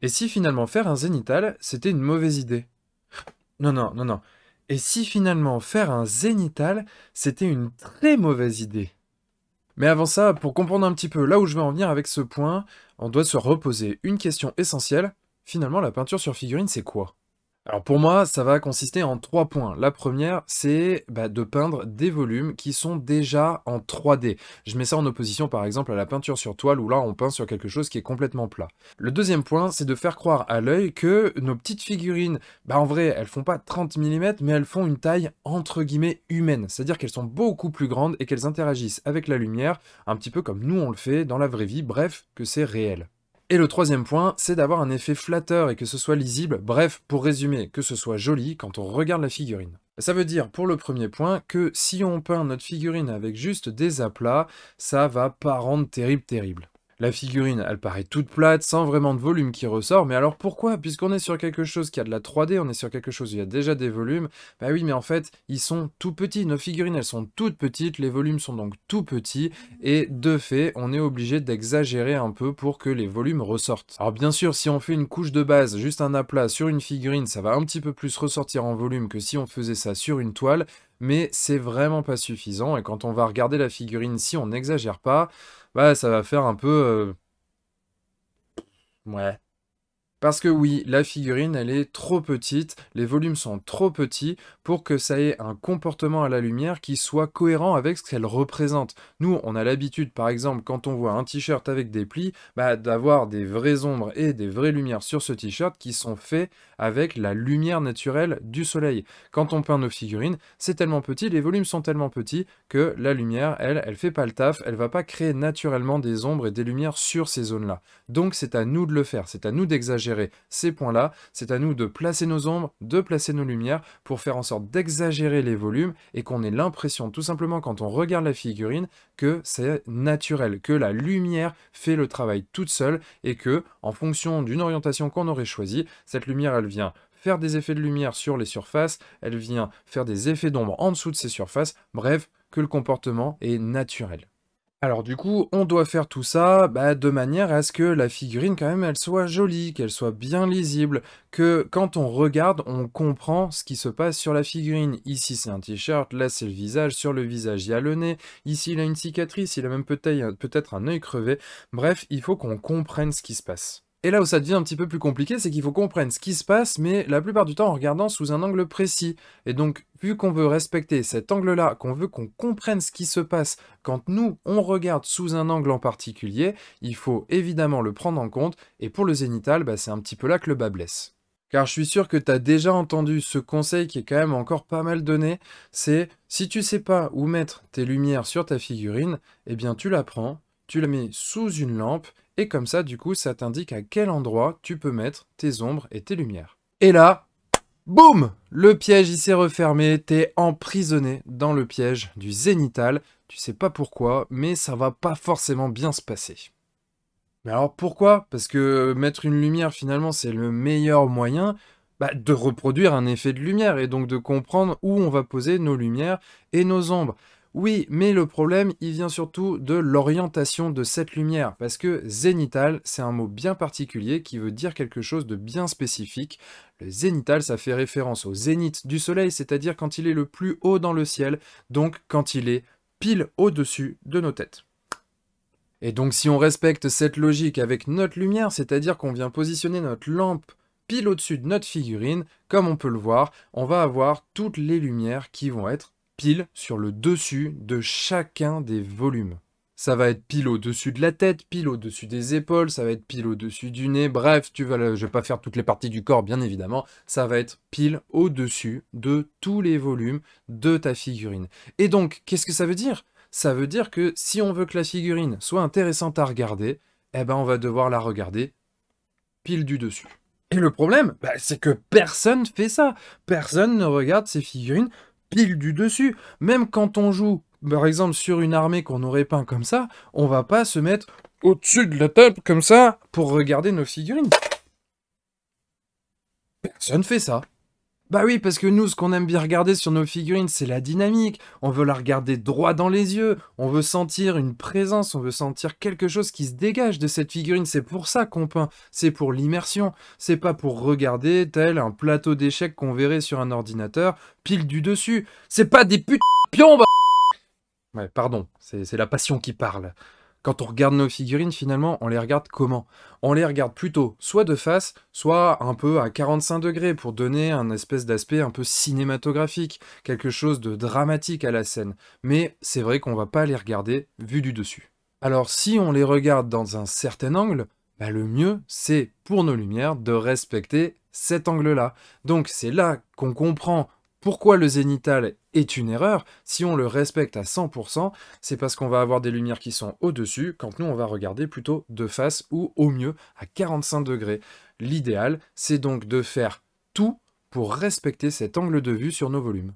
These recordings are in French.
Et si finalement faire un zénithal, c'était une mauvaise idée? Non, non, non, non. Et si finalement faire un zénithal, c'était une très mauvaise idée? Mais avant ça, pour comprendre un petit peu là où je veux en venir avec ce point, on doit se reposer une question essentielle. Finalement, la peinture sur figurine, c'est quoi? Alors pour moi, ça va consister en 3 points. La première, c'est de peindre des volumes qui sont déjà en 3D. Je mets ça en opposition par exemple à la peinture sur toile où là on peint sur quelque chose qui est complètement plat. Le deuxième point, c'est de faire croire à l'œil que nos petites figurines, en vrai, elles font pas 30 mm, mais elles font une taille entre guillemets humaine. C'est-à-dire qu'elles sont beaucoup plus grandes et qu'elles interagissent avec la lumière, un petit peu comme nous on le fait dans la vraie vie, bref, que c'est réel. Et le troisième point, c'est d'avoir un effet flatteur et que ce soit lisible, bref, pour résumer, que ce soit joli quand on regarde la figurine. Ça veut dire, pour le premier point, que si on peint notre figurine avec juste des aplats, ça va pas rendre terrible. La figurine, elle paraît toute plate, sans vraiment de volume qui ressort, mais alors pourquoi? Puisqu'on est sur quelque chose qui a de la 3D, on est sur quelque chose où il y a déjà des volumes, bah oui, mais en fait, ils sont tout petits, nos figurines, elles sont toutes petites, les volumes sont donc tout petits, et de fait, on est obligé d'exagérer un peu pour que les volumes ressortent. Alors bien sûr, si on fait une couche de base, juste un aplat sur une figurine, ça va un petit peu plus ressortir en volume que si on faisait ça sur une toile, mais c'est vraiment pas suffisant, et quand on va regarder la figurine, si on n'exagère pas, ça va faire un peu... Ouais. Parce que oui, la figurine, elle est trop petite, les volumes sont trop petits pour que ça ait un comportement à la lumière qui soit cohérent avec ce qu'elle représente. Nous, on a l'habitude, par exemple, quand on voit un t-shirt avec des plis, d'avoir des vraies ombres et des vraies lumières sur ce t-shirt qui sont faits avec la lumière naturelle du soleil. Quand on peint nos figurines, c'est tellement petit, les volumes sont tellement petits que la lumière, elle fait pas le taf, elle va pas créer naturellement des ombres et des lumières sur ces zones-là. Donc c'est à nous de le faire, c'est à nous d'exagérer ces points-là, c'est à nous de placer nos ombres, de placer nos lumières pour faire en sorte d'exagérer les volumes et qu'on ait l'impression tout simplement quand on regarde la figurine que c'est naturel, que la lumière fait le travail toute seule et que en fonction d'une orientation qu'on aurait choisie, cette lumière elle vient faire des effets de lumière sur les surfaces, elle vient faire des effets d'ombre en dessous de ces surfaces, bref, que le comportement est naturel. Alors du coup, on doit faire tout ça de manière à ce que la figurine, quand même, elle soit jolie, qu'elle soit bien lisible, que quand on regarde, on comprend ce qui se passe sur la figurine. Ici, c'est un t-shirt, là, c'est le visage, sur le visage, il y a le nez, ici, il a une cicatrice, il a même peut-être un œil crevé. Bref, il faut qu'on comprenne ce qui se passe. Et là où ça devient un petit peu plus compliqué, c'est qu'il faut comprendre ce qui se passe, mais la plupart du temps en regardant sous un angle précis. Et donc, vu qu'on veut respecter cet angle-là, qu'on veut qu'on comprenne ce qui se passe quand nous, on regarde sous un angle en particulier, il faut évidemment le prendre en compte, et pour le zénithal, c'est un petit peu là que le bas blesse. Car je suis sûr que tu as déjà entendu ce conseil qui est quand même encore pas mal donné, c'est si tu sais pas où mettre tes lumières sur ta figurine, eh bien tu la prends, tu la mets sous une lampe, et comme ça, du coup, ça t'indique à quel endroit tu peux mettre tes ombres et tes lumières. Et là, boum! Le piège, il s'est refermé, t'es emprisonné dans le piège du zénithal. Tu sais pas pourquoi, mais ça va pas forcément bien se passer. Mais alors pourquoi? Parce que mettre une lumière, finalement, c'est le meilleur moyen de reproduire un effet de lumière et donc de comprendre où on va poser nos lumières et nos ombres. Oui, mais le problème, il vient surtout de l'orientation de cette lumière, parce que zénithal, c'est un mot bien particulier qui veut dire quelque chose de bien spécifique. Le zénithal, ça fait référence au zénith du soleil, c'est-à-dire quand il est le plus haut dans le ciel, donc quand il est pile au-dessus de nos têtes. Et donc si on respecte cette logique avec notre lumière, c'est-à-dire qu'on vient positionner notre lampe pile au-dessus de notre figurine, comme on peut le voir, on va avoir toutes les lumières qui vont être pile sur le dessus de chacun des volumes. Ça va être pile au-dessus de la tête, pile au-dessus des épaules, ça va être pile au-dessus du nez, bref, je vais pas faire toutes les parties du corps, bien évidemment, ça va être pile au-dessus de tous les volumes de ta figurine. Et donc, qu'est-ce que ça veut dire? Ça veut dire que si on veut que la figurine soit intéressante à regarder, on va devoir la regarder pile du dessus. Et le problème, c'est que personne fait ça. Personne ne regarde ses figurines pile du dessus. Même quand on joue, par exemple, sur une armée qu'on aurait peint comme ça, on va pas se mettre au-dessus de la table comme ça pour regarder nos figurines. Personne fait ça. Bah oui, parce que nous, ce qu'on aime bien regarder sur nos figurines, c'est la dynamique. On veut la regarder droit dans les yeux. On veut sentir une présence. On veut sentir quelque chose qui se dégage de cette figurine. C'est pour ça qu'on peint. C'est pour l'immersion. C'est pas pour regarder tel un plateau d'échecs qu'on verrait sur un ordinateur, pile du dessus. C'est pas des putains de pions, bah. Ouais, pardon, c'est la passion qui parle. Quand on regarde nos figurines, finalement, on les regarde comment? On les regarde plutôt soit de face, soit un peu à 45 degrés pour donner un espèce d'aspect un peu cinématographique, quelque chose de dramatique à la scène. Mais c'est vrai qu'on va pas les regarder vu du dessus. Alors si on les regarde dans un certain angle, bah, le mieux c'est pour nos lumières de respecter cet angle-là. Donc c'est là qu'on comprend pourquoi le zénithal est une erreur. Si on le respecte à 100%, c'est parce qu'on va avoir des lumières qui sont au-dessus, quand nous on va regarder plutôt de face ou au mieux à 45 degrés. L'idéal, c'est donc de faire tout pour respecter cet angle de vue sur nos volumes.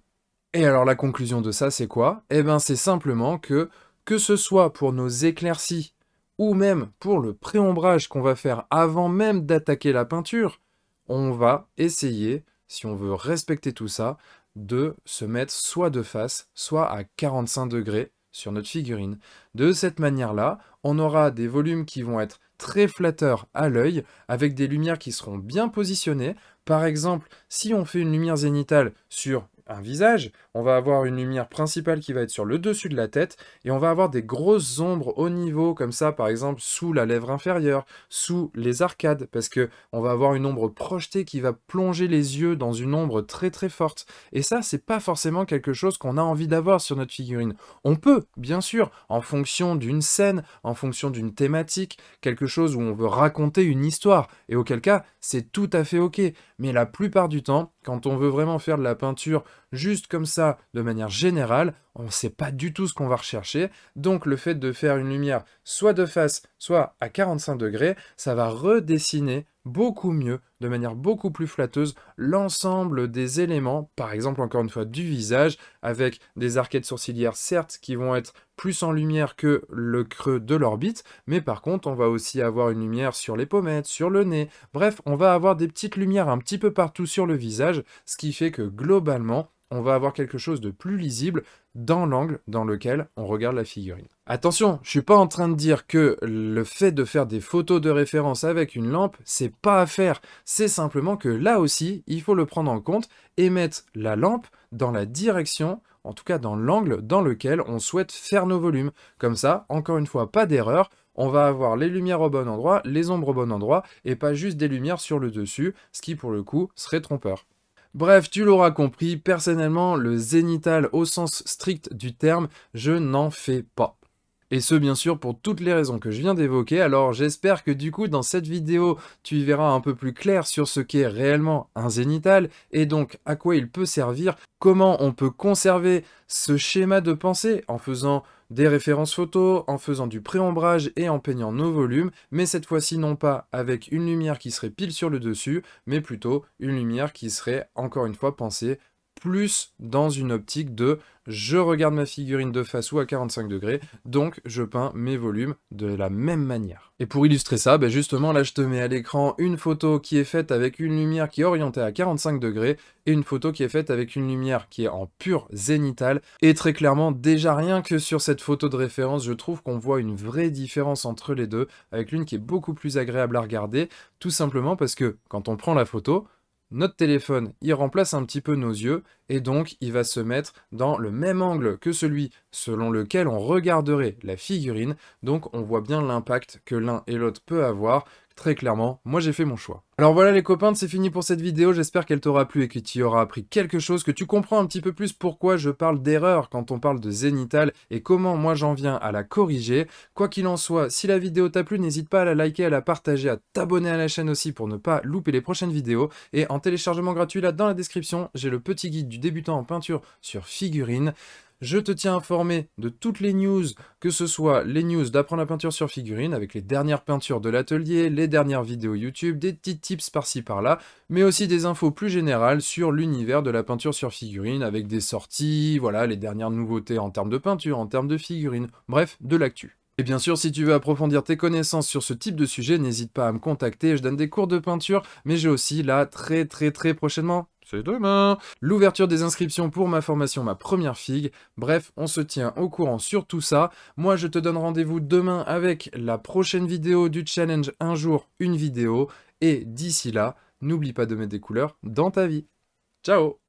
Et alors la conclusion de ça, c'est quoi? Eh bien c'est simplement que ce soit pour nos éclaircies ou même pour le préombrage qu'on va faire avant même d'attaquer la peinture, on va essayer, si on veut respecter tout ça, de se mettre soit de face, soit à 45 degrés sur notre figurine. De cette manière-là, on aura des volumes qui vont être très flatteurs à l'œil, avec des lumières qui seront bien positionnées. Par exemple, si on fait une lumière zénithale sur un visage, on va avoir une lumière principale qui va être sur le dessus de la tête, et on va avoir des grosses ombres au niveau, comme ça, par exemple, sous la lèvre inférieure, sous les arcades, parce que on va avoir une ombre projetée qui va plonger les yeux dans une ombre très très forte. Et ça, c'est pas forcément quelque chose qu'on a envie d'avoir sur notre figurine. On peut, bien sûr, en fonction d'une scène, en fonction d'une thématique, quelque chose où on veut raconter une histoire, et auquel cas, c'est tout à fait ok. Mais la plupart du temps, quand on veut vraiment faire de la peinture juste comme ça, de manière générale, on ne sait pas du tout ce qu'on va rechercher. Donc le fait de faire une lumière soit de face, soit à 45 degrés, ça va redessiner beaucoup mieux, de manière beaucoup plus flatteuse, l'ensemble des éléments, par exemple encore une fois du visage, avec des arcades sourcilières certes qui vont être plus en lumière que le creux de l'orbite, mais par contre on va aussi avoir une lumière sur les pommettes, sur le nez, bref, on va avoir des petites lumières un petit peu partout sur le visage, ce qui fait que globalement, on va avoir quelque chose de plus lisible dans l'angle dans lequel on regarde la figurine. Attention, je suis pas en train de dire que le fait de faire des photos de référence avec une lampe, c'est pas à faire. C'est simplement que là aussi, il faut le prendre en compte et mettre la lampe dans la direction, en tout cas dans l'angle dans lequel on souhaite faire nos volumes. Comme ça, encore une fois, pas d'erreur. On va avoir les lumières au bon endroit, les ombres au bon endroit, et pas juste des lumières sur le dessus, ce qui pour le coup serait trompeur. Bref, tu l'auras compris, personnellement, le zénithal au sens strict du terme, je n'en fais pas. Et ce, bien sûr, pour toutes les raisons que je viens d'évoquer. Alors, j'espère que du coup, dans cette vidéo, tu y verras un peu plus clair sur ce qu'est réellement un zénithal, et donc à quoi il peut servir, comment on peut conserver ce schéma de pensée en faisant des références photos, en faisant du préombrage et en peignant nos volumes, mais cette fois-ci non pas avec une lumière qui serait pile sur le dessus, mais plutôt une lumière qui serait, encore une fois, pensée plus dans une optique de je regarde ma figurine de face ou à 45 degrés, donc je peins mes volumes de la même manière. Et pour illustrer ça, ben justement là je te mets à l'écran une photo qui est faite avec une lumière qui est orientée à 45 degrés et une photo qui est faite avec une lumière qui est en pur zénithal. Et très clairement, déjà rien que sur cette photo de référence, je trouve qu'on voit une vraie différence entre les deux, avec l'une qui est beaucoup plus agréable à regarder, tout simplement parce que quand on prend la photo, notre téléphone, il remplace un petit peu nos yeux et donc il va se mettre dans le même angle que celui selon lequel on regarderait la figurine. Donc on voit bien l'impact que l'un et l'autre peut avoir. Très clairement, moi j'ai fait mon choix. Alors voilà les copains, c'est fini pour cette vidéo, j'espère qu'elle t'aura plu et que tu y auras appris quelque chose, que tu comprends un petit peu plus pourquoi je parle d'erreur quand on parle de zénithal et comment moi j'en viens à la corriger. Quoi qu'il en soit, si la vidéo t'a plu, n'hésite pas à la liker, à la partager, à t'abonner à la chaîne aussi pour ne pas louper les prochaines vidéos. Et en téléchargement gratuit là dans la description, j'ai le petit guide du débutant en peinture sur figurine. Je te tiens informé de toutes les news, que ce soit les news d'apprendre la peinture sur figurine, avec les dernières peintures de l'atelier, les dernières vidéos YouTube, des petits tips par-ci par-là, mais aussi des infos plus générales sur l'univers de la peinture sur figurine, avec des sorties, voilà, les dernières nouveautés en termes de peinture, en termes de figurine, bref, de l'actu. Et bien sûr, si tu veux approfondir tes connaissances sur ce type de sujet, n'hésite pas à me contacter, je donne des cours de peinture, mais j'ai aussi là très prochainement, C'est demain. L'ouverture des inscriptions pour ma formation Ma Première Figue. Bref, on se tient au courant sur tout ça. Moi, je te donne rendez-vous demain avec la prochaine vidéo du challenge Un jour, une vidéo. Et d'ici là, n'oublie pas de mettre des couleurs dans ta vie. Ciao!